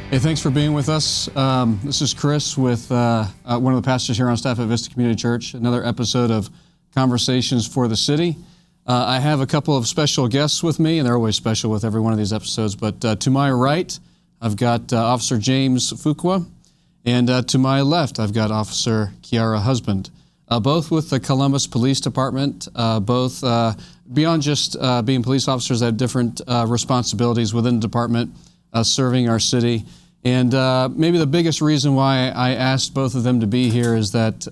Hey, thanks for being with us. This is Chris with one of the pastors here on staff at Vista Community Church, another episode of Conversations for the City. I have a couple of special guests with me, and they're always special with every one of these episodes, but to my right, I've got Officer James Fuqua, and to my left, I've got Officer Kiara Husband, both with the Columbus Police Department, both beyond just being police officers, they have different responsibilities within the department, serving our city. And maybe the biggest reason why I asked both of them to be here is that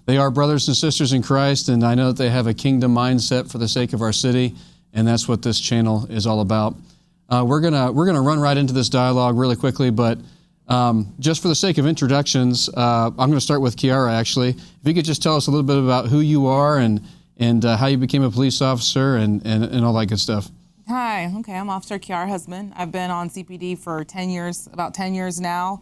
they are brothers and sisters in Christ, and I know that they have a kingdom mindset for the sake of our city, and that's what this channel is all about. We're gonna run right into this dialogue really quickly, but just for the sake of introductions, I'm gonna start with Kiara, actually. If you could just tell us a little bit about who you are and how you became a police officer and all that good stuff. Hi, okay, I'm Officer Kiara Husband. I've been on CPD for 10 years, about 10 years now.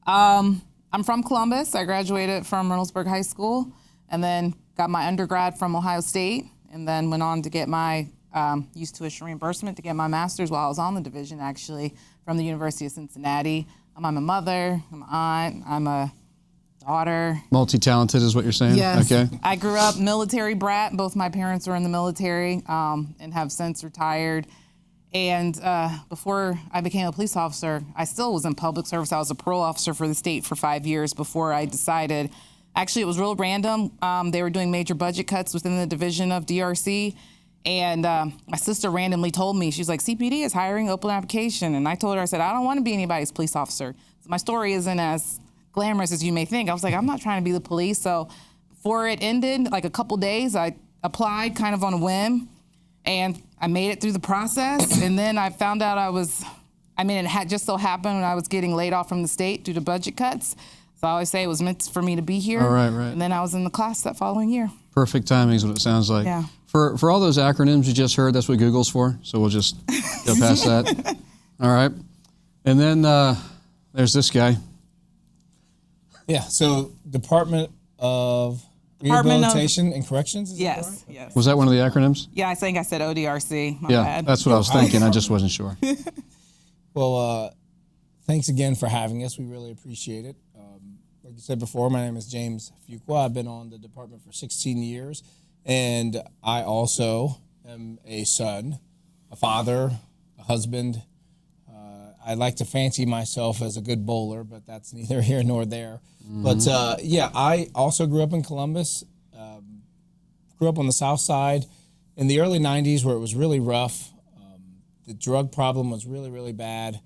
I'm from Columbus. I graduated from Reynoldsburg High School and then got my undergrad from Ohio State and then went on to get my use tuition reimbursement to get my master's while I was on the division, actually, from the University of Cincinnati. I'm a mother, I'm an aunt, I'm a daughter. Multi-talented is what you're saying? Yes. Okay. I grew up military brat. Both my parents were in the military and have since retired. And before I became a police officer, I still was in public service. I was a parole officer for the state for 5 years before I decided, actually it was real random. They were doing major budget cuts within the division of DRC. And my sister randomly told me, she's like, CPD is hiring, open application. And I told her, I said, I don't want to be anybody's police officer. So my story isn't as glamorous as you may think. I was like, I'm not trying to be the police. So before it ended, like a couple days, I applied kind of on a whim and I made it through the process. And then I found out it had just so happened when I was getting laid off from the state due to budget cuts. So I always say it was meant for me to be here. Right. And then I was in the class that following year. Perfect timing is what it sounds like. Yeah. For all those acronyms you just heard, that's what Google's for. So we'll just go past that. All right. And then there's this guy. Yeah, so Department of Rehabilitation and Corrections? Is that right? Yes. Was that one of the acronyms? Yeah, I think I said ODRC. My yeah, bad. That's what I was thinking. I just wasn't sure. Well, thanks again for having us. We really appreciate it. Like you said before, my name is James Fuqua. I've been on the department for 16 years, and I also am a son, a father, a husband. I like to fancy myself as a good bowler, but that's neither here nor there. Mm-hmm. But I also grew up in Columbus, grew up on the south side in the early 90s where it was really rough. The drug problem was really, really bad.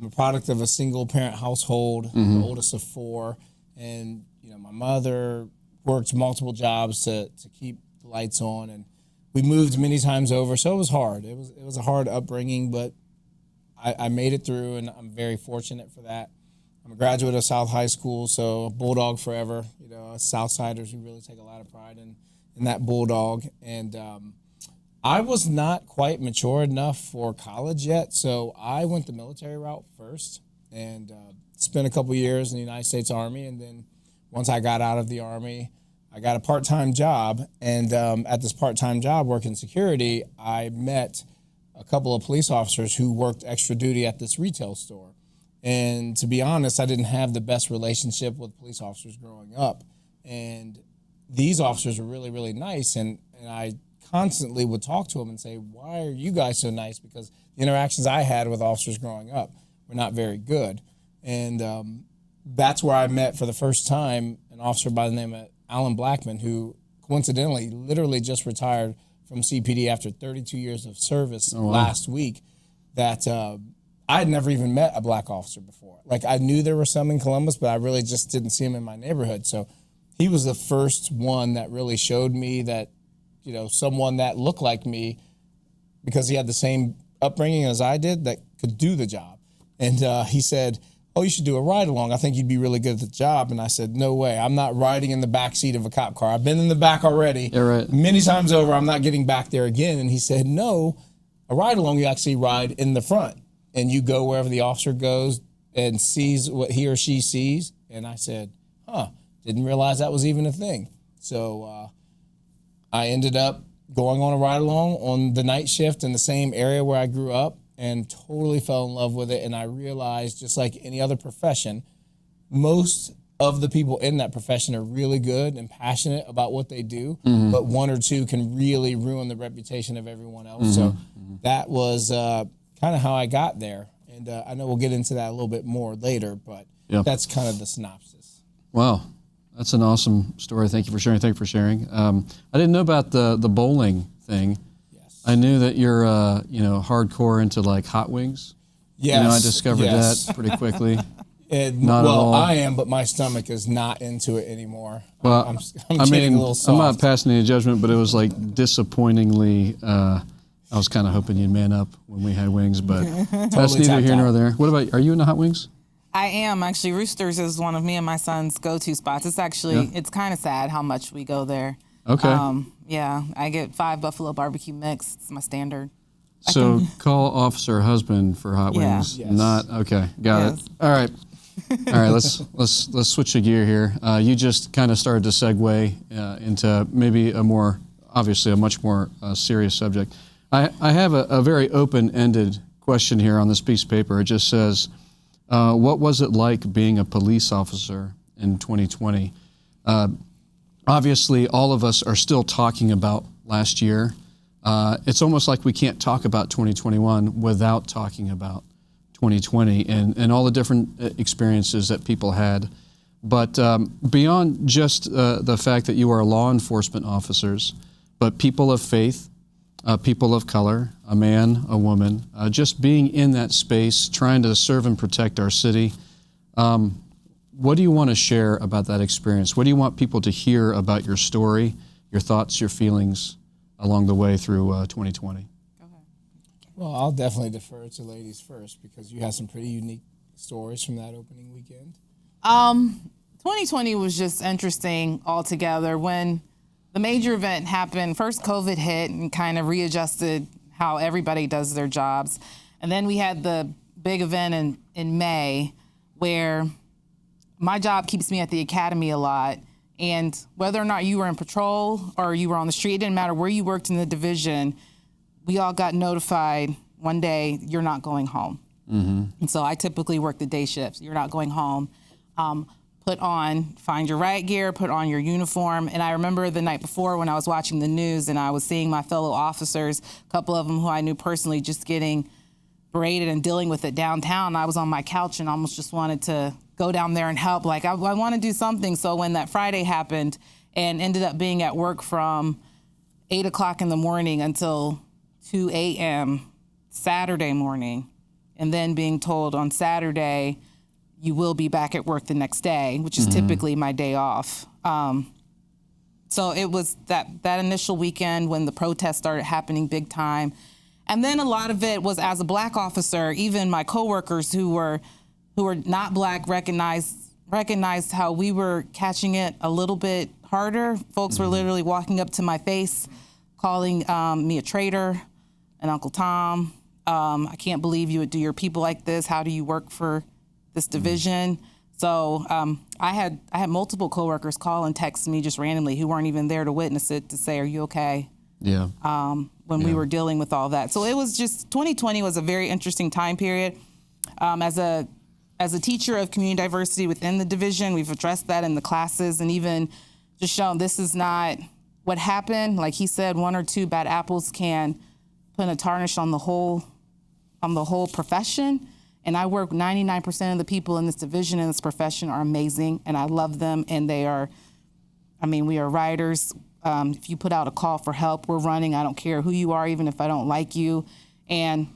I'm a product of a single parent household, the oldest of four. And, my mother worked multiple jobs to keep the lights on. And we moved many times over, so it was hard. It was a hard upbringing, but I made it through, and I'm very fortunate for that. I'm a graduate of South High School, so Bulldog forever. As Southsiders, we really take a lot of pride in that Bulldog. And I was not quite mature enough for college yet, so I went the military route first and spent a couple years in the United States Army. And then once I got out of the Army, I got a part-time job. And at this part-time job working security, I met a couple of police officers who worked extra duty at this retail store. And to be honest, I didn't have the best relationship with police officers growing up. And these officers were really, really nice. And I constantly would talk to them and say, why are you guys so nice? Because the interactions I had with officers growing up were not very good. And that's where I met for the first time an officer by the name of Alan Blackman, who coincidentally literally just retired from CPD after 32 years of service last week, that I had never even met a black officer before. Like, I knew there were some in Columbus, but I really just didn't see them in my neighborhood. So he was the first one that really showed me that, someone that looked like me, because he had the same upbringing as I did, that could do the job. And he said, oh, you should do a ride-along. I think you'd be really good at the job. And I said, no way. I'm not riding in the back seat of a cop car. I've been in the back already. Yeah, right. Many times over. I'm not getting back there again. And he said, no, a ride-along, you actually ride in the front. And you go wherever the officer goes and sees what he or she sees. And I said, didn't realize that was even a thing. So I ended up going on a ride-along on the night shift in the same area where I grew up. and totally fell in love with it. And I realized, just like any other profession, most of the people in that profession are really good and passionate about what they do, but one or two can really ruin the reputation of everyone else. So that was kind of how I got there. And I know we'll get into that a little bit more later, but that's kind of the synopsis. Wow. That's an awesome story. Thank you for sharing. Thank you for sharing. I didn't know about the bowling thing. Yes. I knew that you're, hardcore into like hot wings. Yes. I discovered that pretty quickly. Not at all. I am, but my stomach is not into it anymore. Well, I'm getting a little soft. I'm not passing any judgment, but it was like disappointingly. I was kind of hoping you'd man up when we had wings, but that's neither here nor there. What about, are you into hot wings? I am actually. Roosters is one of me and my son's go-to spots. It's actually it's kind of sad how much we go there. Okay. I get 5 buffalo barbecue mix. It's my standard. So call officer husband for hot wings. Yes. Not okay. Got it. All right. Let's switch a gear here. You just kind of started to segue into maybe a much more serious subject. I have a very open-ended question here on this piece of paper. It just says, what was it like being a police officer in 2020? Obviously, all of us are still talking about last year. It's almost like we can't talk about 2021 without talking about 2020 and all the different experiences that people had. But beyond just the fact that you are law enforcement officers, but people of faith, people of color, a man, a woman, just being in that space, trying to serve and protect our city. What do you want to share about that experience? What do you want people to hear about your story, your thoughts, your feelings along the way through 2020? Well, I'll definitely defer to ladies first because you had some pretty unique stories from that opening weekend. 2020 was just interesting altogether. When the major event happened, first COVID hit and kind of readjusted how everybody does their jobs. And then we had the big event in May where my job keeps me at the academy a lot. And whether or not you were in patrol or you were on the street, it didn't matter where you worked in the division, we all got notified one day, you're not going home. And so I typically work the day shifts. You're not going home. Find your riot gear, put on your uniform. And I remember the night before when I was watching the news and I was seeing my fellow officers, a couple of them who I knew personally, just getting berated and dealing with it downtown. I was on my couch and almost just wanted to go down there and help. Like, I want to do something. So when that Friday happened and ended up being at work from 8 o'clock in the morning until 2 a.m. Saturday morning, and then being told on Saturday, you will be back at work the next day, which is typically my day off. So it was that initial weekend when the protests started happening big time. And then a lot of it was, as a black officer, even my coworkers who were not black recognized how we were catching it a little bit harder. Folks were literally walking up to my face, calling me a traitor, and Uncle Tom. I can't believe you would do your people like this. How do you work for this division? So I had multiple coworkers call and text me just randomly who weren't even there to witness it to say, "Are you okay?" Yeah. When we were dealing with all that. So it was just, 2020 was a very interesting time period. As a teacher of community diversity within the division, we've addressed that in the classes and even just shown this is not what happened. Like he said, 1 or 2 bad apples can put a tarnish on the whole profession. And I work 99% of the people in this division in this profession are amazing, and I love them. And we are riders. If you put out a call for help, we're running. I don't care who you are, even if I don't like you. And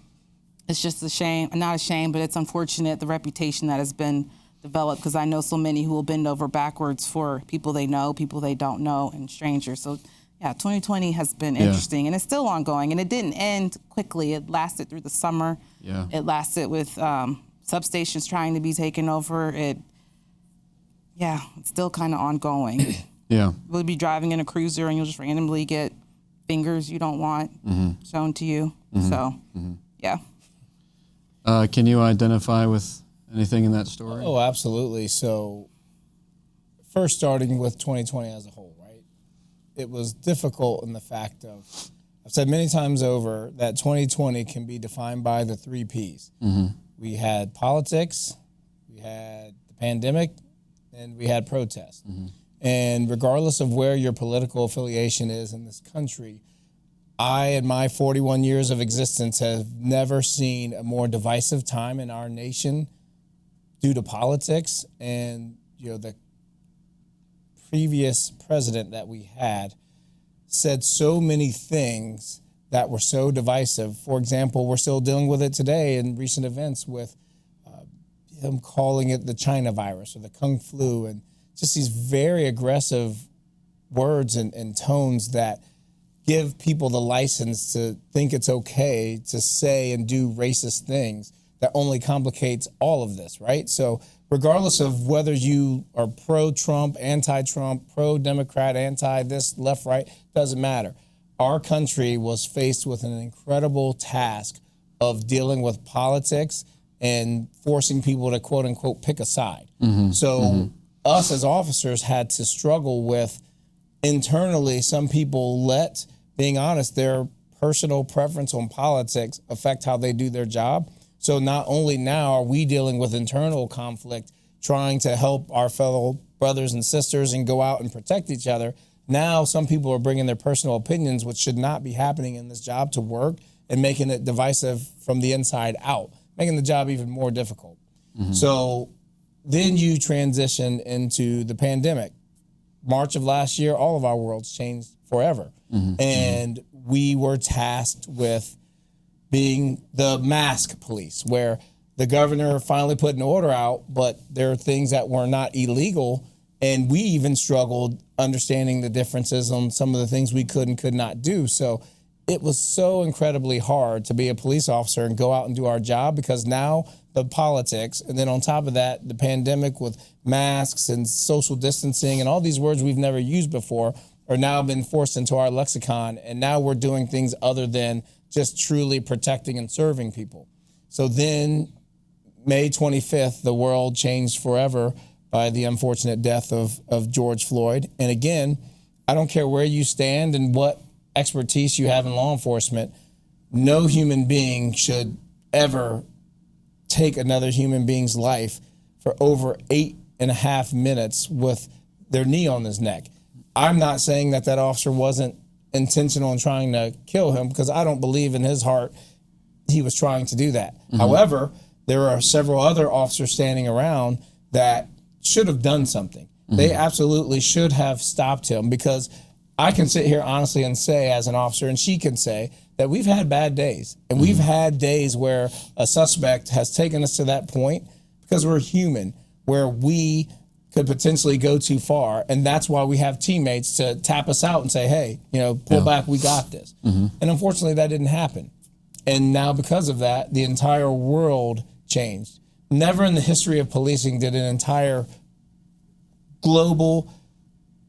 it's just a shame, not a shame, but it's unfortunate, the reputation that has been developed, because I know so many who will bend over backwards for people they know, people they don't know, and strangers. So yeah, 2020 has been interesting, and it's still ongoing, and it didn't end quickly. It lasted through the summer. Yeah. It lasted with substations trying to be taken over. It's still kind of ongoing. Yeah. You'll be driving in a cruiser, and you'll just randomly get fingers you don't want shown to you. So, yeah. Can you identify with anything in that story? Oh, absolutely. So first starting with 2020 as a whole, right? It was difficult in the fact of I've said many times over that 2020 can be defined by the 3 Ps. We had politics, we had the pandemic, and we had protests. And regardless of where your political affiliation is in this country, I, in my 41 years of existence, have never seen a more divisive time in our nation due to politics. And, the previous president that we had said so many things that were so divisive. For example, we're still dealing with it today in recent events with him calling it the China virus or the Kung flu, and just these very aggressive words and tones that give people the license to think it's okay to say and do racist things that only complicates all of this, right? So regardless of whether you are pro-Trump, anti-Trump, pro-Democrat, anti-this, left, right, doesn't matter. Our country was faced with an incredible task of dealing with politics and forcing people to, quote unquote, pick a side. Us as officers had to struggle with internally, some people let, being honest, their personal preference on politics affect how they do their job. So not only now are we dealing with internal conflict, trying to help our fellow brothers and sisters and go out and protect each other, now some people are bringing their personal opinions, which should not be happening in this job, to work and making it divisive from the inside out, making the job even more difficult. So then you transition into the pandemic. March of last year, all of our worlds changed forever. And we were tasked with being the mask police, where the governor finally put an order out, but there are things that were not illegal. And we even struggled understanding the differences on some of the things we could and could not do. So it was so incredibly hard to be a police officer and go out and do our job, because now the politics, and then on top of that, the pandemic with masks and social distancing and all these words we've never used before are now been forced into our lexicon. And now we're doing things other than just truly protecting and serving people. So then May 25th, the world changed forever by the unfortunate death of George Floyd. And again, I don't care where you stand and what expertise you have in law enforcement, no human being should ever take another human being's life for over 8.5 minutes with their knee on his neck. I'm not saying that officer wasn't intentional in trying to kill him, because I don't believe in his heart he was trying to do that. However, there are several other officers standing around that should have done something. They absolutely should have stopped him, because I can sit here honestly and say, as an officer, and she can say, that we've had bad days. And we've had days where a suspect has taken us to that point, because we're human, where we could potentially go too far. And that's why we have teammates to tap us out and say, hey, pull back, we got this. And unfortunately, that didn't happen. And now because of that, the entire world changed. Never in the history of policing did an entire global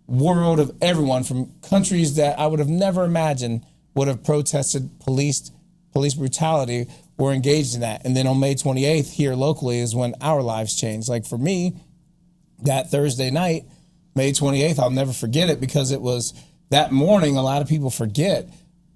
world of everyone from countries that I would have never imagined would have protested police brutality were engaged in that. And then on May 28th here locally is when our lives changed. Like for me, that Thursday night, May 28th, I'll never forget it, because it was that morning. A lot of people forget.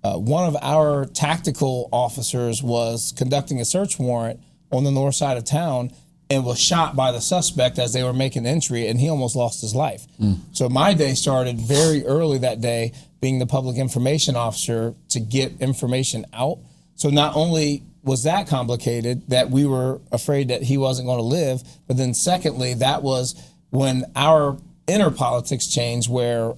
One of our tactical officers was conducting a search warrant on the north side of town and was shot by the suspect as they were making entry, and he almost lost his life. So my day started very early that day, being the public information officer, to get information out. So not only was that complicated, that we were afraid that he wasn't going to live, but then secondly, that was when our inner politics changed, where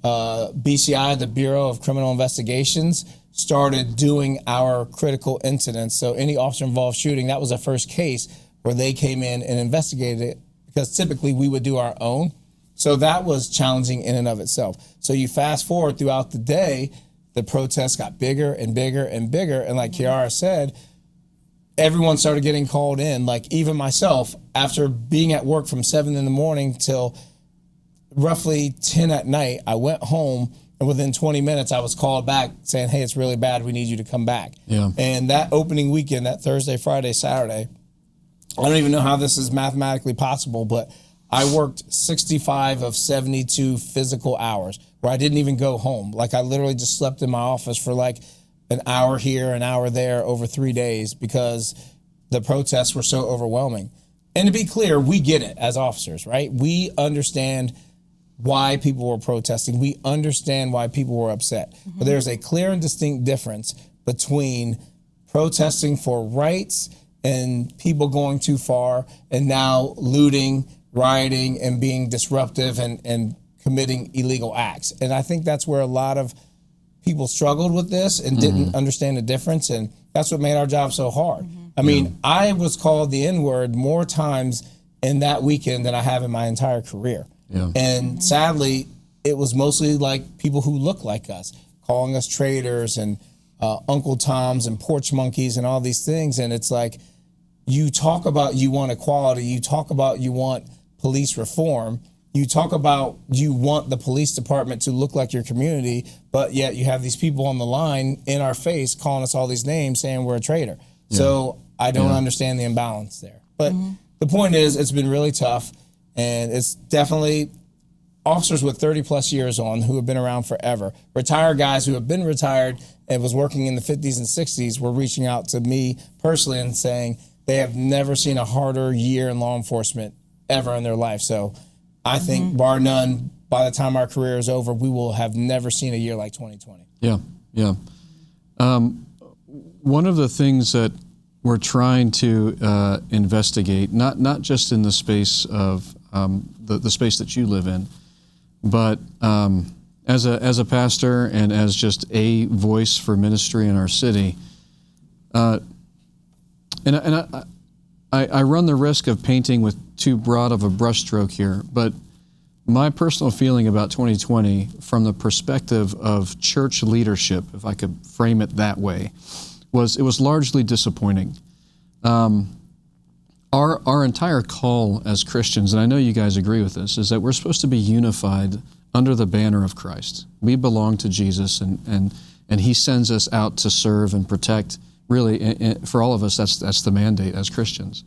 BCI, the Bureau of Criminal Investigations, started doing our critical incidents. So any officer involved shooting, that was the first case where they came in and investigated it, because typically we would do our own. So that was challenging in and of itself. So you fast forward throughout the day, the protests got bigger and bigger and bigger. And like Kiara said, everyone started getting called in. Like even myself, after being at work from 7 in the morning till roughly 10 at night, I went home, and within 20 minutes, I was called back saying, hey, it's really bad. We need you to come back. Yeah. And that opening weekend, that Thursday, Friday, Saturday, I don't even know how this is mathematically possible, but I worked 65 of 72 physical hours where I didn't even go home. Like I literally just slept in my office for like an hour here, an hour there over 3 days because the protests were so overwhelming. And to be clear, we get it as officers, right? We understand why people were protesting. We understand why people were upset. But there's a clear and distinct difference between protesting for rights and people going too far and now looting, rioting, and being disruptive and committing illegal acts. And I think that's where a lot of people struggled with this and didn't understand the difference. And that's what made our job so hard. I mean, I was called the N-word more times in that weekend than I have in my entire career. Yeah. And sadly, it was mostly like people who look like us, calling us traitors and Uncle Toms and porch monkeys and all these things. And it's like, you talk about you want equality, you talk about you want police reform, you talk about you want the police department to look like your community, but yet you have these people on the line in our face calling us all these names saying we're a traitor. Yeah. So I don't understand the imbalance there. But the point is, it's been really tough. And it's definitely officers with 30 plus years on who have been around forever. Retired guys who have been retired and was working in the 50s and 60s were reaching out to me personally and saying they have never seen a harder year in law enforcement ever in their life. So I think bar none, by the time our career is over, we will have never seen a year like 2020. Yeah, yeah. One of the things that we're trying to investigate, not just in the space of the space that you live in, but as a pastor and as just a voice for ministry in our city, I run the risk of painting with too broad of a brushstroke here, but my personal feeling about 2020 from the perspective of church leadership, if I could frame it that way, it was largely disappointing. Our entire call as Christians, and I know you guys agree with this, is that we're supposed to be unified under the banner of Christ. We belong to Jesus, and He sends us out to serve and protect. Really, for all of us, that's the mandate as Christians.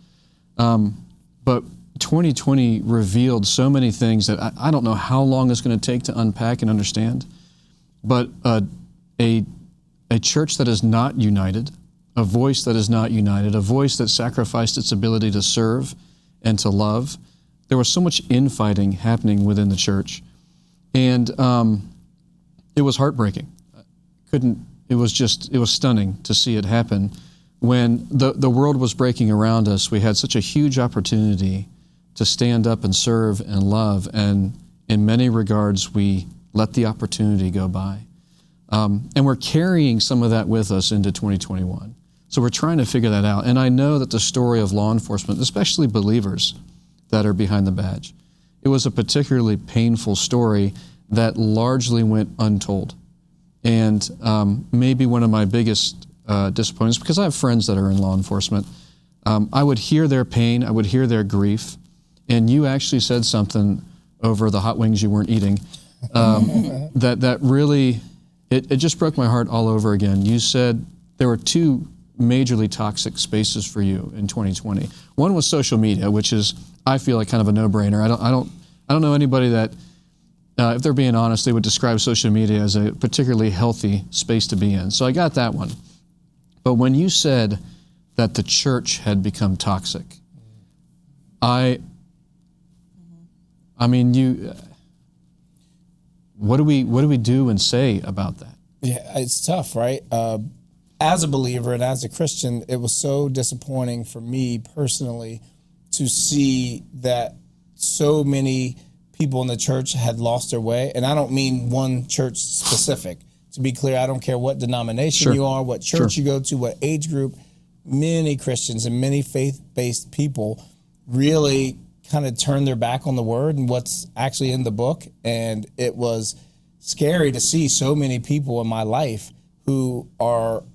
But 2020 revealed so many things that I don't know how long it's going to take to unpack and understand. But a church that is not united, a voice that is not united, a voice that sacrificed its ability to serve and to love. There was so much infighting happening within the church, and it was heartbreaking. It was stunning to see it happen. When the world was breaking around us, we had such a huge opportunity to stand up and serve and love, and in many regards, we let the opportunity go by. And we're carrying some of that with us into 2021. So we're trying to figure that out. And I know that the story of law enforcement, especially believers that are behind the badge, it was a particularly painful story that largely went untold. And maybe one of my biggest disappointments, because I have friends that are in law enforcement, I would hear their pain, I would hear their grief, and you actually said something over the hot wings you weren't eating that really, it just broke my heart all over again. You said there were two majorly toxic spaces for you in 2020. One was social media, which is, I feel like, kind of a no-brainer. I don't know anybody that, if they're being honest, they would describe social media as a particularly healthy space to be in. So I got that one. But when you said that the church had become toxic, I mean, what do we do and say about that? Yeah, it's tough, right? As a believer and as a Christian, it was so disappointing for me personally to see that so many people in the church had lost their way. And I don't mean one church specific. To be clear, I don't care what denomination you are, what church you go to, what age group. Many Christians and many faith-based people really kind of turned their back on the word and what's actually in the book. And it was scary to see so many people in my life who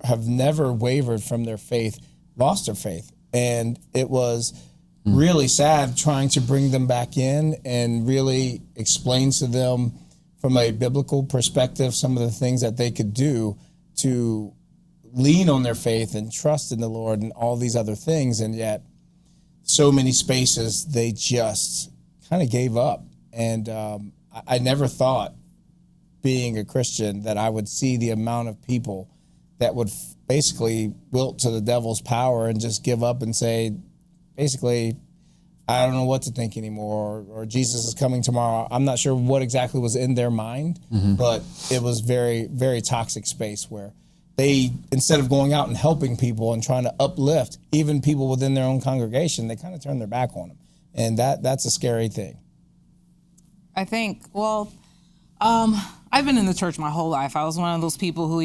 have never wavered from their faith, lost their faith. And it was really sad trying to bring them back in and really explain to them from a biblical perspective some of the things that they could do to lean on their faith and trust in the Lord and all these other things. And yet so many spaces, they just kind of gave up. And I never thought, being a Christian, that I would see the amount of people that would basically wilt to the devil's power and just give up and say, basically, I don't know what to think anymore, or Jesus is coming tomorrow. I'm not sure what exactly was in their mind, but it was very, very toxic space where they, instead of going out and helping people and trying to uplift even people within their own congregation, they kind of turned their back on them. And that's a scary thing. I think, I've been in the church my whole life. I was one of those people who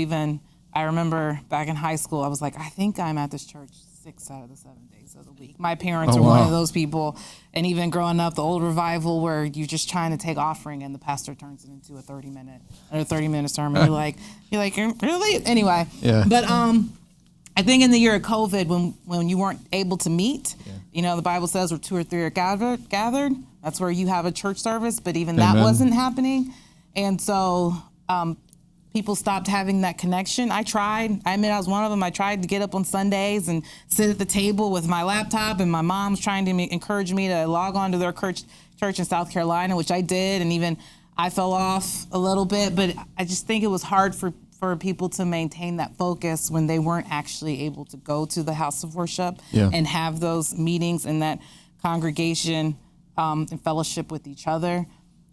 I remember back in high school, I was like, I think I'm at this church 6 out of the 7 days of the week. My parents are one of those people. And even growing up, the old revival where you're just trying to take offering and the pastor turns it into a 30-minute sermon. You're like, really? Anyway. Yeah. But I think in the year of COVID, when you weren't able to meet, the Bible says where 2 or 3 are gathered, that's where you have a church service. But even that wasn't happening. And so people stopped having that connection. I tried. I admit I was one of them. I tried to get up on Sundays and sit at the table with my laptop, and my mom's trying to encourage me to log on to their church in South Carolina, which I did, and even I fell off a little bit. But I just think it was hard for people to maintain that focus when they weren't actually able to go to the house of worship and have those meetings and that congregation and fellowship with each other.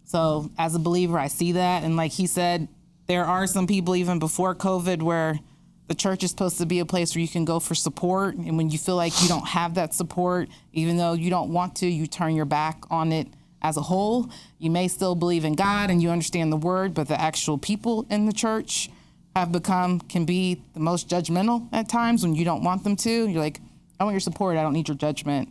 So as a believer, I see that. And like he said, there are some people even before COVID where the church is supposed to be a place where you can go for support. And when you feel like you don't have that support, even though you don't want to, you turn your back on it as a whole. You may still believe in God and you understand the word, but the actual people in the church can be the most judgmental at times when you don't want them to. You're like, I want your support. I don't need your judgment.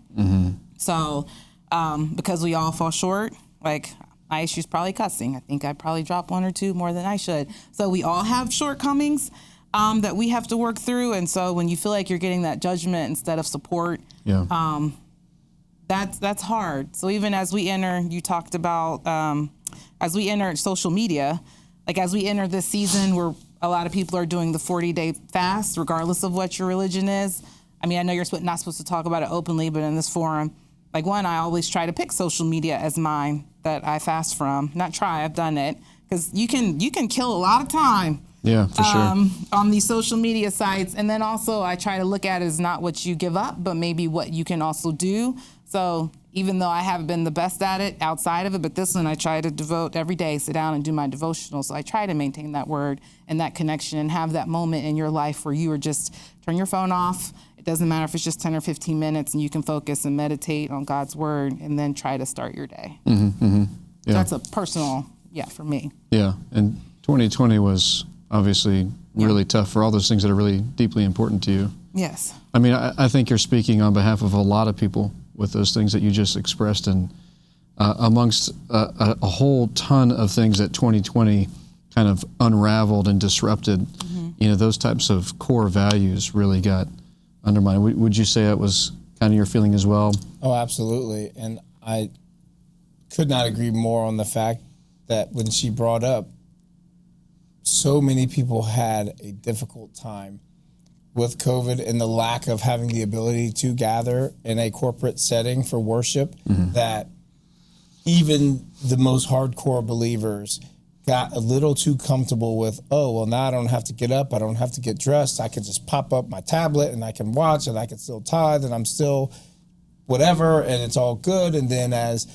So because we all fall short, like my issue's probably cussing. I think I probably dropped 1 or 2 more than I should. So we all have shortcomings that we have to work through. And so when you feel like you're getting that judgment instead of support, that's hard. So even as we enter, you talked about, as we enter social media, like as we enter this season where a lot of people are doing the 40-day fast, regardless of what your religion is. I mean, I know you're not supposed to talk about it openly, but in this forum, like I always try to pick social media as mine that I fast from. Not try, I've done it. Because you can kill a lot of time. Yeah, for sure. On these social media sites. And then also I try to look at it as not what you give up, but maybe what you can also do. So even though I haven't been the best at it outside of it, but this one I try to devote every day, sit down and do my devotional. So I try to maintain that word and that connection and have that moment in your life where you are just turn your phone off. It doesn't matter if it's just 10 or 15 minutes and you can focus and meditate on God's word and then try to start your day. Yeah. So that's a personal, for me. Yeah, and 2020 was obviously really tough for all those things that are really deeply important to you. Yes. I mean, I think you're speaking on behalf of a lot of people with those things that you just expressed, and amongst a whole ton of things that 2020 kind of unraveled and disrupted, those types of core values really got undermined. Would you say that was kind of your feeling as well? Oh, absolutely. And I could not agree more on the fact that when she brought up, so many people had a difficult time with COVID and the lack of having the ability to gather in a corporate setting for worship, that even the most hardcore believers got a little too comfortable with, oh, well, now I don't have to get up, I don't have to get dressed, I can just pop up my tablet and I can watch and I can still tithe and I'm still whatever and it's all good. And then as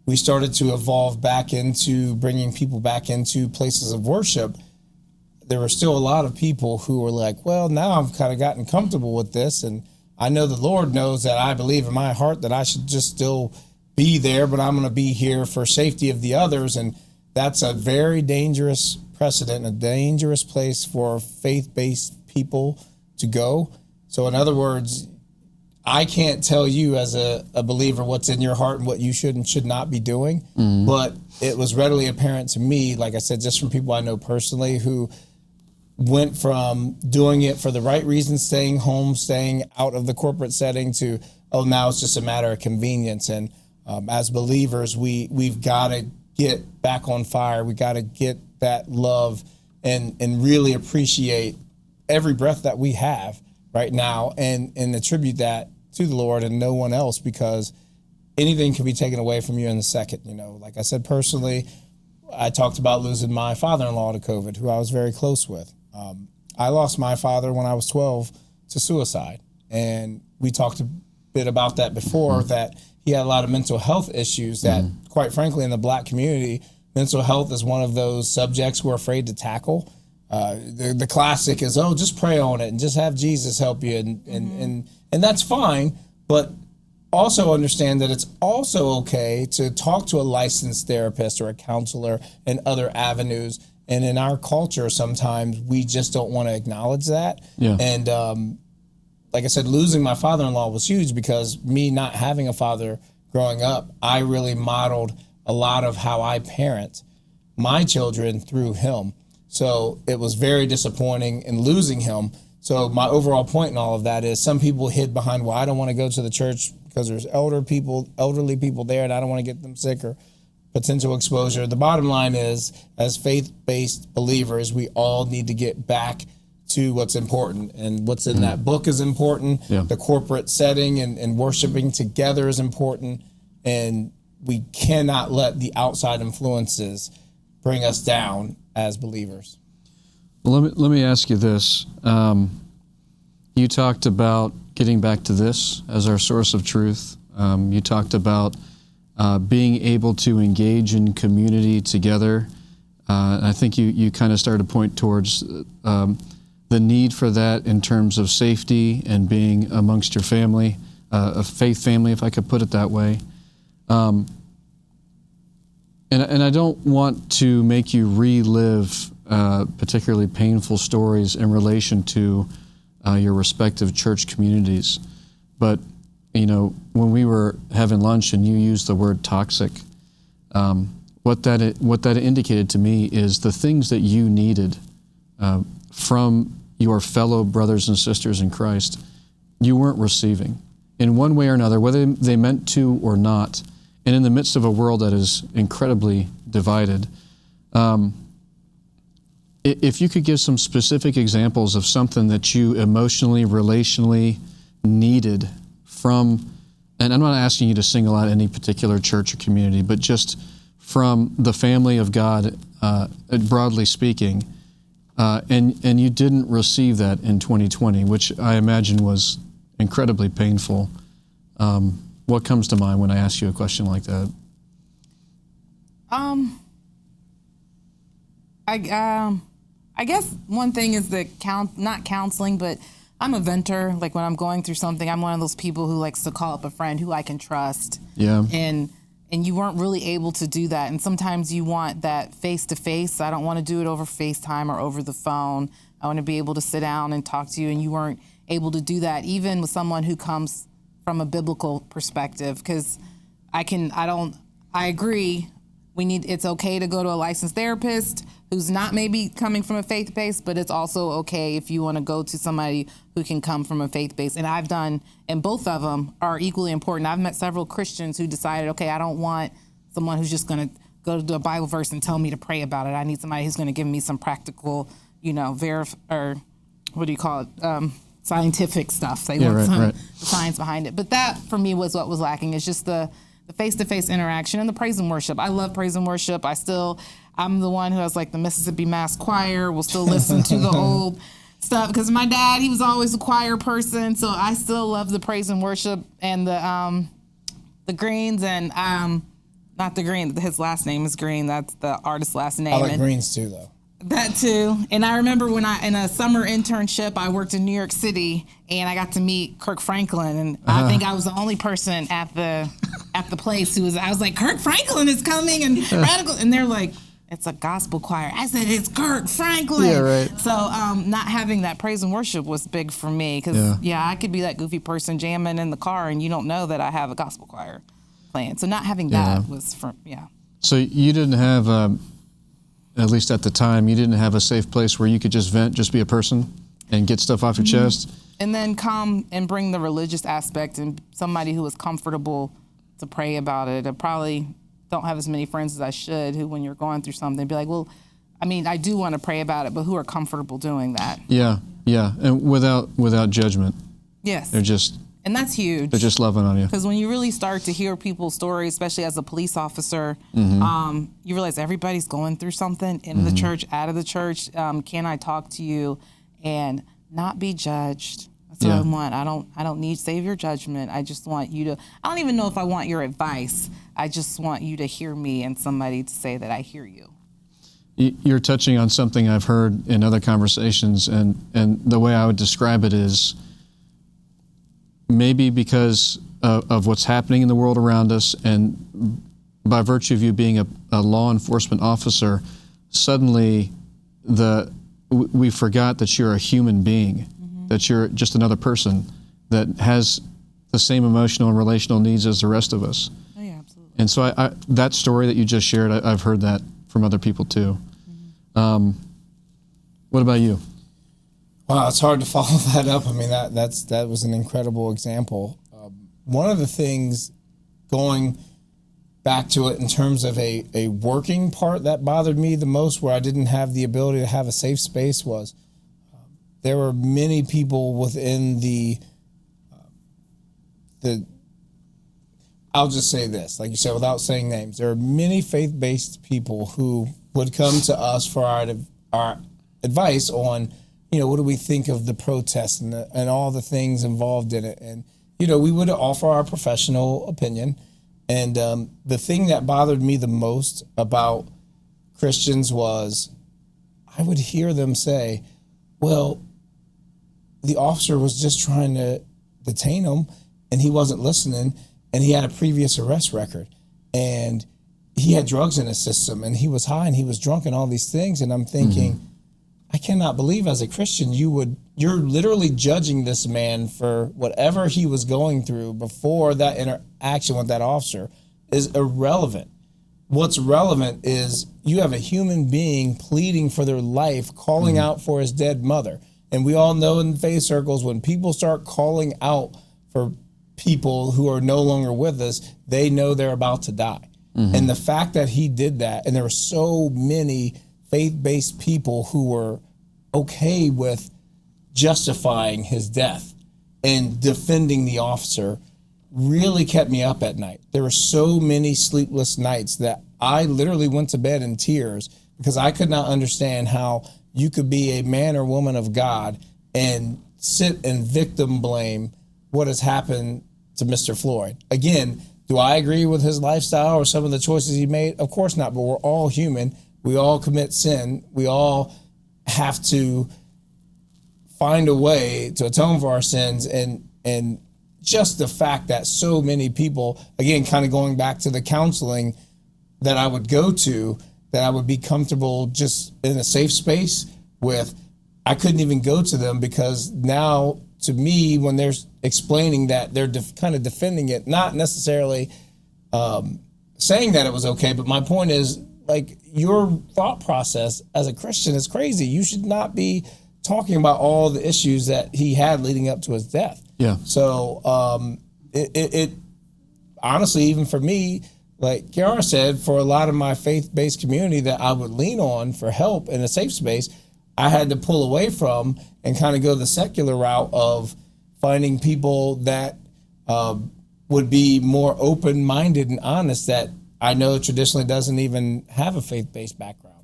we started to evolve back into bringing people back into places of worship, there were still a lot of people who were like, well, now I've kind of gotten comfortable with this. And I know the Lord knows that I believe in my heart that I should just still be there, but I'm going to be here for safety of the others. And that's a very dangerous precedent, a dangerous place for faith-based people to go. So in other words, I can't tell you as a believer what's in your heart and what you should and should not be doing. But it was readily apparent to me, like I said, just from people I know personally who went from doing it for the right reasons, staying home, staying out of the corporate setting, to, oh, now it's just a matter of convenience. And as believers, we've got to get back on fire. We got to get that love and really appreciate every breath that we have right now and attribute that to the Lord and no one else, because anything can be taken away from you in a second. You know, like I said, personally, I talked about losing my father-in-law to COVID, who I was very close with. I lost my father when I was 12 to suicide. And we talked a bit about that before, that he had a lot of mental health issues that, quite frankly, in the Black community, mental health is one of those subjects we're afraid to tackle. The classic is, oh, just pray on it and just have Jesus help you. And that's fine, but also understand that it's also okay to talk to a licensed therapist or a counselor and other avenues. And in our culture, sometimes we just don't want to acknowledge that. Yeah. And like I said, losing my father-in-law was huge, because me not having a father growing up, I really modeled a lot of how I parent my children through him. So it was very disappointing in losing him. So my overall point in all of that is, some people hid behind, well, I don't want to go to the church because there's elderly people there and I don't want to get them sick, or potential exposure. The bottom line is, as faith-based believers, we all need to get back to what's important, and what's in that book is important. Yeah. The corporate setting and worshiping together is important, and we cannot let the outside influences bring us down as believers. Well, let me ask you this. You talked about getting back to this as our source of truth. You talked about being able to engage in community together. I think you kind of started to point towards the need for that in terms of safety and being amongst your family, a faith family, if I could put it that way. And I don't want to make you relive particularly painful stories in relation to your respective church communities. But, you know, when we were having lunch and you used the word toxic, what that indicated to me is the things that you needed from your fellow brothers and sisters in Christ, you weren't receiving in one way or another, whether they meant to or not. And in the midst of a world that is incredibly divided, if you could give some specific examples of something that you emotionally, relationally needed from, and I'm not asking you to single out any particular church or community, but just from the family of God, broadly speaking, and you didn't receive that in 2020, which I imagine was incredibly painful. What comes to mind when I ask you a question like that? I guess one thing is not counseling, but I'm a venter. Like when I'm going through something, I'm one of those people who likes to call up a friend who I can trust. Yeah. And you weren't really able to do that. And sometimes you want that face-to-face. I don't want to do it over FaceTime or over the phone. I want to be able to sit down and talk to you, and you weren't able to do that, even with someone who comes from a biblical perspective. Because I agree, it's okay to go to a licensed therapist who's not maybe coming from a faith base, but it's also okay if you want to go to somebody who can come from a faith base. And I've done, and both of them are equally important. I've met several Christians who decided, okay, I don't want someone who's just going to go to a Bible verse and tell me to pray about it. I need somebody who's going to give me some practical, scientific stuff. They want the science behind it. But that, for me, was what was lacking. It's just the face-to-face interaction and the praise and worship. I love praise and worship. I'm the one who has like the Mississippi Mass Choir. We'll still listen to the old stuff because my dad, he was always a choir person. So I still love the praise and worship and the Greens and not the Green. His last name is Green. That's the artist's last name. I like Greens too, though. That too. And I remember when in a summer internship, I worked in New York City and I got to meet Kirk Franklin. And I think I was the only person at the place I was like, Kirk Franklin is coming and radical. And they're like, it's a gospel choir. I said, it's Kirk Franklin. Yeah, right. So not having that praise and worship was big for me because, I could be that goofy person jamming in the car and you don't know that I have a gospel choir playing. So not having that was So you didn't have, at least at the time, you didn't have a safe place where you could just vent, just be a person and get stuff off your chest? And then come and bring the religious aspect and somebody who is comfortable to pray about it. I probably don't have as many friends as I should who, when you're going through something, be like, well, I mean, I do want to pray about it, but who are comfortable doing that? Yeah, and without judgment. Yes. They're just And that's huge. They're just loving on you. Because when you really start to hear people's stories, especially as a police officer, you realize everybody's going through something in the church, out of the church. Can I talk to you and not be judged? That's what I want. I don't need Savior judgment. I just want you to, I don't even know if I want your advice. I just want you to hear me and somebody to say that I hear you. You're touching on something I've heard in other conversations, and the way I would describe it is maybe because of what's happening in the world around us, and by virtue of you being a law enforcement officer, suddenly we forgot that you're a human being, that you're just another person that has the same emotional and relational needs as the rest of us. Oh, yeah, absolutely. And so that story that you just shared, I've heard that from other people too. What about you? Wow, it's hard to follow that up. I mean, that was an incredible example. One of the things, going back to it in terms of a working part that bothered me the most, where I didn't have the ability to have a safe space, was there were many people within the I'll just say this, like you said, without saying names, there are many faith-based people who would come to us for our advice on, what do we think of the protests and all the things involved in it. And, we would offer our professional opinion. And the thing that bothered me the most about Christians was I would hear them say, well, the officer was just trying to detain him and he wasn't listening, and he had a previous arrest record, and he had drugs in his system, and he was high and he was drunk and all these things. And I'm thinking, I cannot believe as a Christian you're literally judging this man for whatever he was going through before that interaction with that officer is irrelevant. What's relevant is you have a human being pleading for their life, calling out for his dead mother. And we all know in faith circles, when people start calling out for people who are no longer with us, they know they're about to die. And the fact that he did that, and there were so many faith-based people who were okay with justifying his death and defending the officer, really kept me up at night. There were so many sleepless nights that I literally went to bed in tears because I could not understand how you could be a man or woman of God and sit and victim blame what has happened to Mr. Floyd. Again, do I agree with his lifestyle or some of the choices he made? Of course not, but we're all human. We all commit sin. We all have to find a way to atone for our sins. And just the fact that so many people, again, kind of going back to the counseling that I would go to, that I would be comfortable just in a safe space with, I couldn't even go to them because now, to me, when they're explaining that, they're kind of defending it, not necessarily saying that it was okay, but my point is, like, your thought process as a Christian is crazy. You should not be talking about all the issues that he had leading up to his death. Yeah. So it honestly, even for me, like Kiara said, for a lot of my faith-based community that I would lean on for help in a safe space, I had to pull away from and kind of go the secular route of finding people that would be more open-minded and honest, that I know traditionally doesn't even have a faith-based background.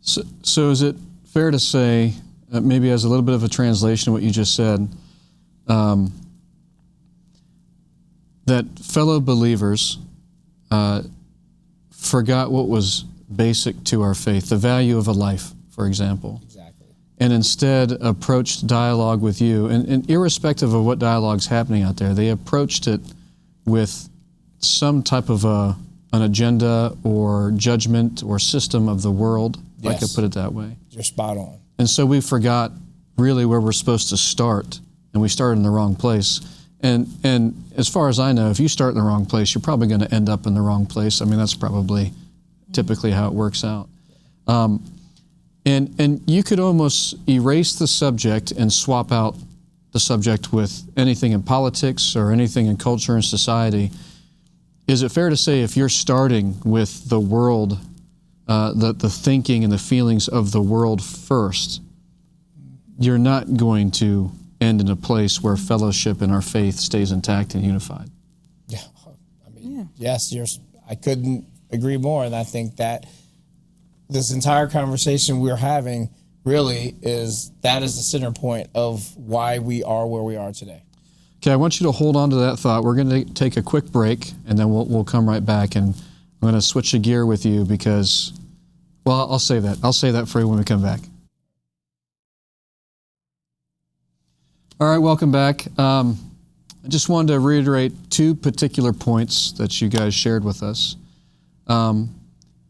So is it fair to say, maybe as a little bit of a translation of what you just said, that fellow believers forgot what was basic to our faith, the value of a life, for example. Exactly. And instead approached dialogue with you, and irrespective of what dialogue's happening out there, they approached it with some type of an agenda or judgment or system of the world, if I could put it that way. You're spot on. And so we forgot really where we're supposed to start, and we started in the wrong place. And as far as I know, if you start in the wrong place, you're probably going to end up in the wrong place. I mean, that's probably typically how it works out. And you could almost erase the subject and swap out the subject with anything in politics or anything in culture and society. Is it fair to say if you're starting with the world, the thinking and the feelings of the world first, you're not going to end in a place where fellowship in our faith stays intact and unified. Yeah, I mean, yes, I couldn't agree more, and I think that this entire conversation we're having really is the center point of why we are where we are today. Okay, I want you to hold on to that thought. We're going to take a quick break, and then we'll come right back, and I'm going to switch a gear with you because, well, I'll say that. I'll say that for you when we come back. All right, welcome back. I just wanted to reiterate two particular points that you guys shared with us. And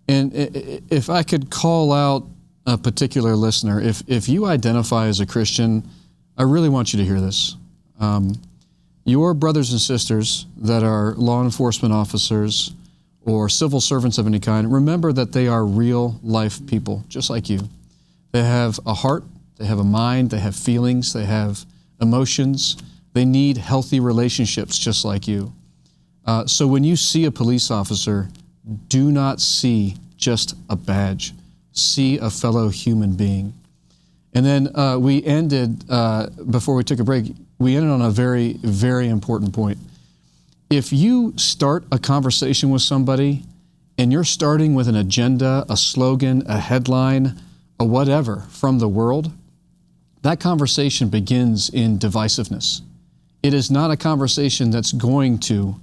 if I could call out a particular listener, if you identify as a Christian, I really want you to hear this. Your brothers and sisters that are law enforcement officers or civil servants of any kind, remember that they are real life people, just like you. They have a heart, they have a mind, they have feelings, they have emotions. They need healthy relationships just like you. So when you see a police officer, do not see just a badge. See a fellow human being. And then we ended, before we took a break, we ended on a very, very important point. If you start a conversation with somebody and you're starting with an agenda, a slogan, a headline, a whatever from the world, that conversation begins in divisiveness. It is not a conversation that's going to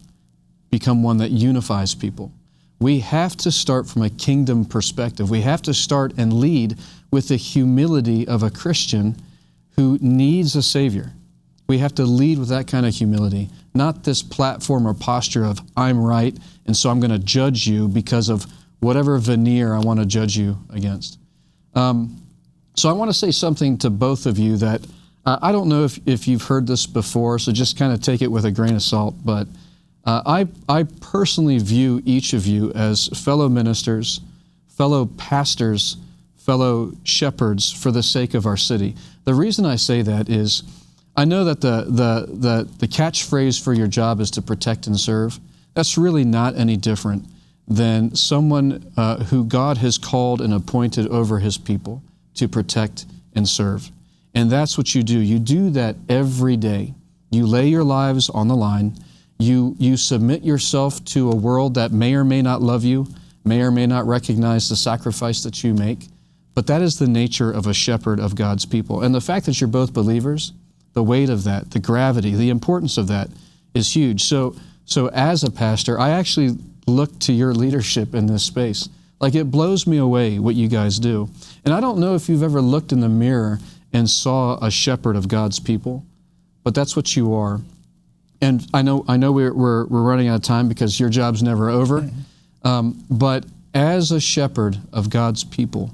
become one that unifies people. We have to start from a kingdom perspective. We have to start and lead with the humility of a Christian who needs a Savior. We have to lead with that kind of humility, not this platform or posture of, I'm right, and so I'm going to judge you because of whatever veneer I want to judge you against. So I want to say something to both of you that I don't know if you've heard this before, so just kind of take it with a grain of salt, but I personally view each of you as fellow ministers, fellow pastors, fellow shepherds for the sake of our city. The reason I say that is I know that the catchphrase for your job is to protect and serve. That's really not any different than someone who God has called and appointed over his people to protect and serve. And that's what you do. You do that every day. You lay your lives on the line. You submit yourself to a world that may or may not love you, may or may not recognize the sacrifice that you make. But that is the nature of a shepherd of God's people. And the fact that you're both believers, the weight of that, the gravity, the importance of that is huge. So as a pastor, I actually look to your leadership in this space. Like, it blows me away what you guys do. And I don't know if you've ever looked in the mirror and saw a shepherd of God's people, but that's what you are. And I know we're running out of time because your job's never over. But as a shepherd of God's people,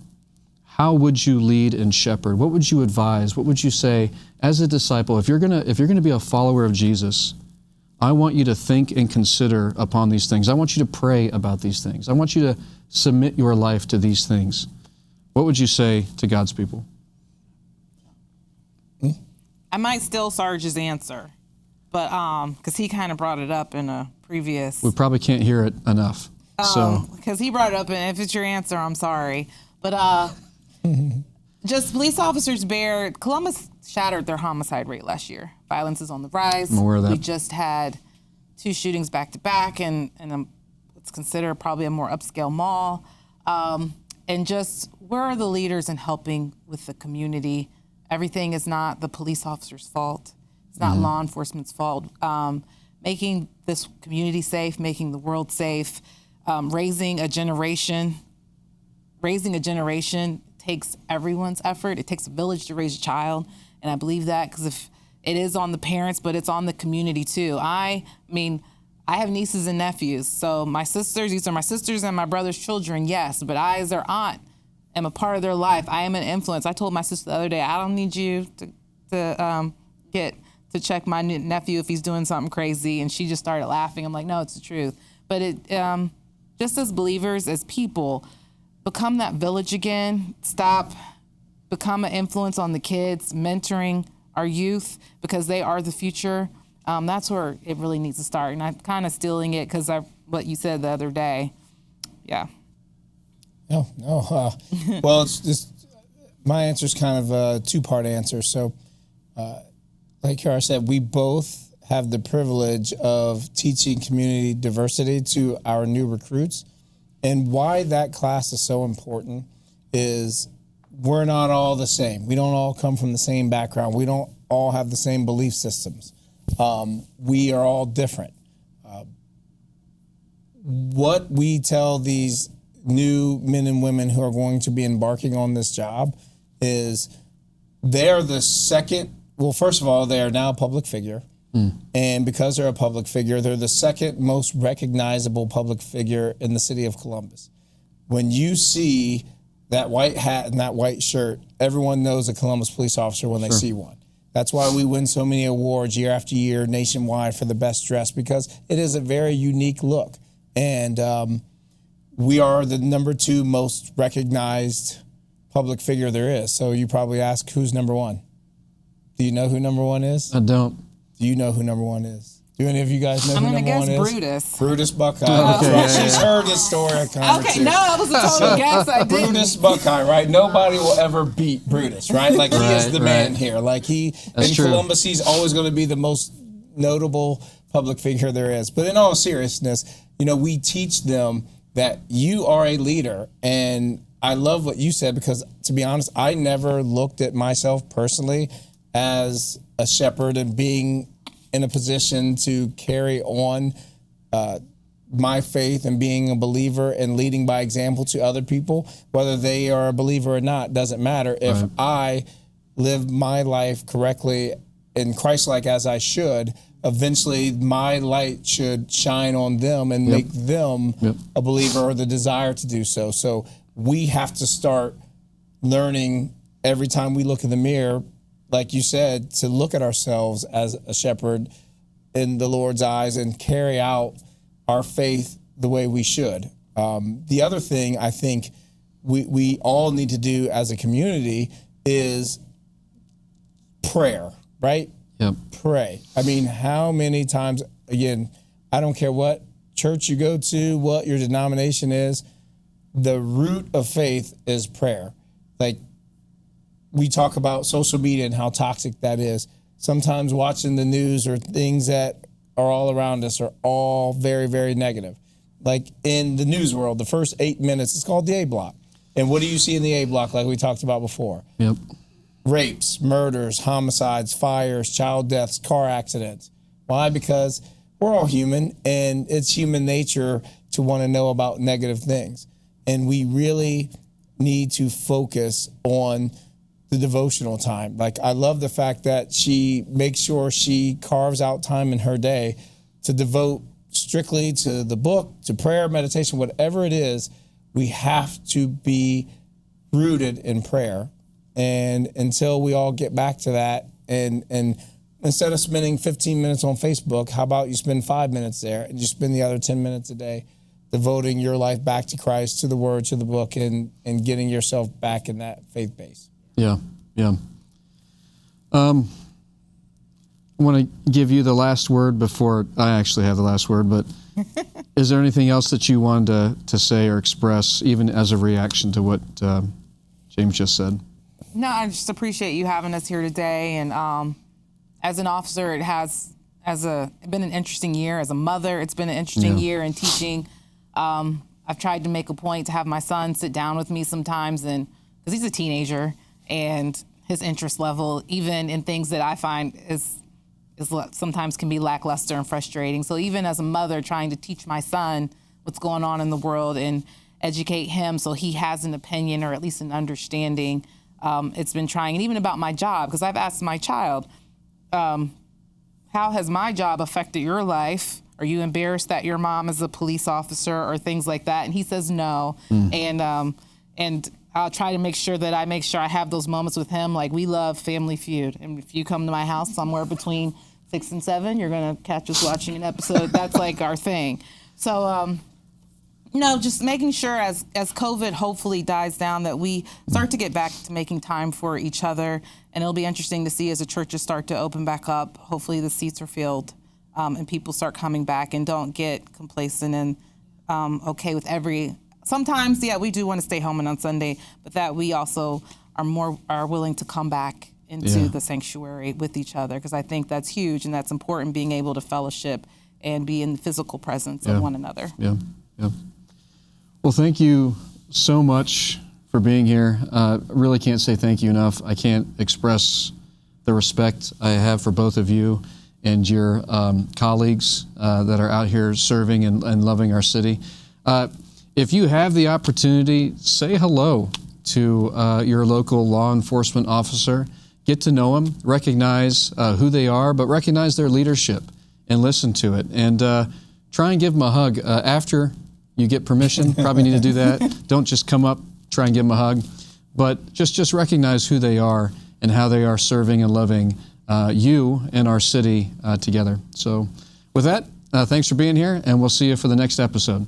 how would you lead and shepherd? What would you advise? What would you say as a disciple? If you're gonna be a follower of Jesus, I want you to think and consider upon these things. I want you to pray about these things. I want you to submit your life to these things. What would you say to God's people? I might steal Sarge's answer, but because he kind of brought it up in a previous. We probably can't hear it enough. Because he brought it up, and if it's your answer, I'm sorry. But just police officers Columbus shattered their homicide rate last year. Violence is on the rise. I'm aware of that. We just had 2 shootings back to back, and it's considered probably a more upscale mall. And just, where are the leaders in helping with the community? Everything is not the police officer's fault. It's not law enforcement's fault. Making this community safe, making the world safe, raising a generation takes everyone's effort. It takes a village to raise a child, and I believe that because if it is on the parents, but it's on the community too. I mean, I have nieces and nephews, so these are my sisters and my brother's children, yes, but I, as their aunt, am a part of their life. I am an influence. I told my sister the other day, I don't need you to check my nephew if he's doing something crazy, and she just started laughing. I'm like, no, it's the truth. But just as believers, as people, become that village again. Become an influence on the kids, mentoring our youth because they are the future. That's where it really needs to start. And I'm kind of stealing it because what you said the other day. Yeah. No. Well, it's just my answer is kind of a 2-part answer. So like Kiara said, we both have the privilege of teaching community diversity to our new recruits. And why that class is so important is we're not all the same. We don't all come from the same background. We don't all have the same belief systems. We are all different. What we tell these new men and women who are going to be embarking on this job is they're the second, well, first of all, they are now a public figure. And because they're a public figure, they're the second most recognizable public figure in the city of Columbus. When you see that white hat and that white shirt, everyone knows a Columbus police officer when they see one. That's why we win so many awards year after year nationwide for the best dress, because it is a very unique look. And we are the number 2 most recognized public figure there is. So you probably ask, who's number 1? Do you know who number 1 is? I don't. Do you know who number 1 is? Do any of you guys know who number 1 is? I'm going to guess Brutus. Brutus Buckeye. Okay, She's heard this story a time or Okay, two. no, that was a total guess. I didn't. Brutus Buckeye, right? Nobody will ever beat Brutus, right? Like, he is the man here. Like, That's in true. Columbus, he's always going to be the most notable public figure there is. But in all seriousness, we teach them that you are a leader. And I love what you said, because to be honest, I never looked at myself personally as a shepherd and being in a position to carry on my faith and being a believer and leading by example to other people, whether they are a believer or not, doesn't matter. If I live my life correctly and Christ-like as I should, eventually my light should shine on them and make them a believer or the desire to do so. So we have to start learning every time we look in the mirror, like you said, to look at ourselves as a shepherd in the Lord's eyes and carry out our faith the way we should. The other thing I think we all need to do as a community is prayer, right? Yep. Pray. I mean, how many times, again, I don't care what church you go to, what your denomination is, the root of faith is prayer. Like, we talk about social media and how toxic that is. Sometimes watching the news or things that are all around us are all very, very negative. Like in the news world, the first 8 minutes, it's called the A block. And what do you see in the A block, like we talked about before? Yep. Rapes, murders, homicides, fires, child deaths, car accidents. Why? Because we're all human, and it's human nature to want to know about negative things. And we really need to focus on the devotional time. Like, I love the fact that she makes sure she carves out time in her day to devote strictly to the book, to prayer, meditation, whatever it is. We have to be rooted in prayer. And until we all get back to that, and instead of spending 15 minutes on Facebook, how about you spend 5 minutes there and you spend the other 10 minutes a day devoting your life back to Christ, to the Word, to the book, and getting yourself back in that faith base. Yeah, yeah. I want to give you the last word before I actually have the last word, but is there anything else that you wanted to say or express, even as a reaction to what James just said? No, I just appreciate you having us here today. And as an officer, it has been an interesting year. As a mother, it's been an interesting year in teaching. I've tried to make a point to have my son sit down with me sometimes, and because he's a teenager, and his interest level, even in things that I find is sometimes can be lackluster and frustrating. So even as a mother, trying to teach my son what's going on in the world and educate him so he has an opinion or at least an understanding. It's been trying, and even about my job, because I've asked my child, how has my job affected your life? Are you embarrassed that your mom is a police officer or things like that? And he says no. And I'll try to make sure I have those moments with him. Like, we love Family Feud. And if you come to my house somewhere between 6 and 7, you're going to catch us watching an episode. That's like our thing. So, just making sure as COVID hopefully dies down that we start to get back to making time for each other. And it'll be interesting to see as the churches start to open back up. Hopefully the seats are filled and people start coming back and don't get complacent and okay with every. Sometimes, we do want to stay home and on Sunday, but that we also are willing to come back into the sanctuary with each other, because I think that's huge and that's important, being able to fellowship and be in the physical presence of one another. Yeah, yeah. Well, thank you so much for being here. Really can't say thank you enough. I can't express the respect I have for both of you and your colleagues that are out here serving and loving our city. If you have the opportunity, say hello to your local law enforcement officer. Get to know them, recognize who they are, but recognize their leadership and listen to it. And try and give them a hug after you get permission. Probably need to do that. Don't just come up, try and give them a hug. But just recognize who they are and how they are serving and loving you and our city together. So with that, thanks for being here, and we'll see you for the next episode.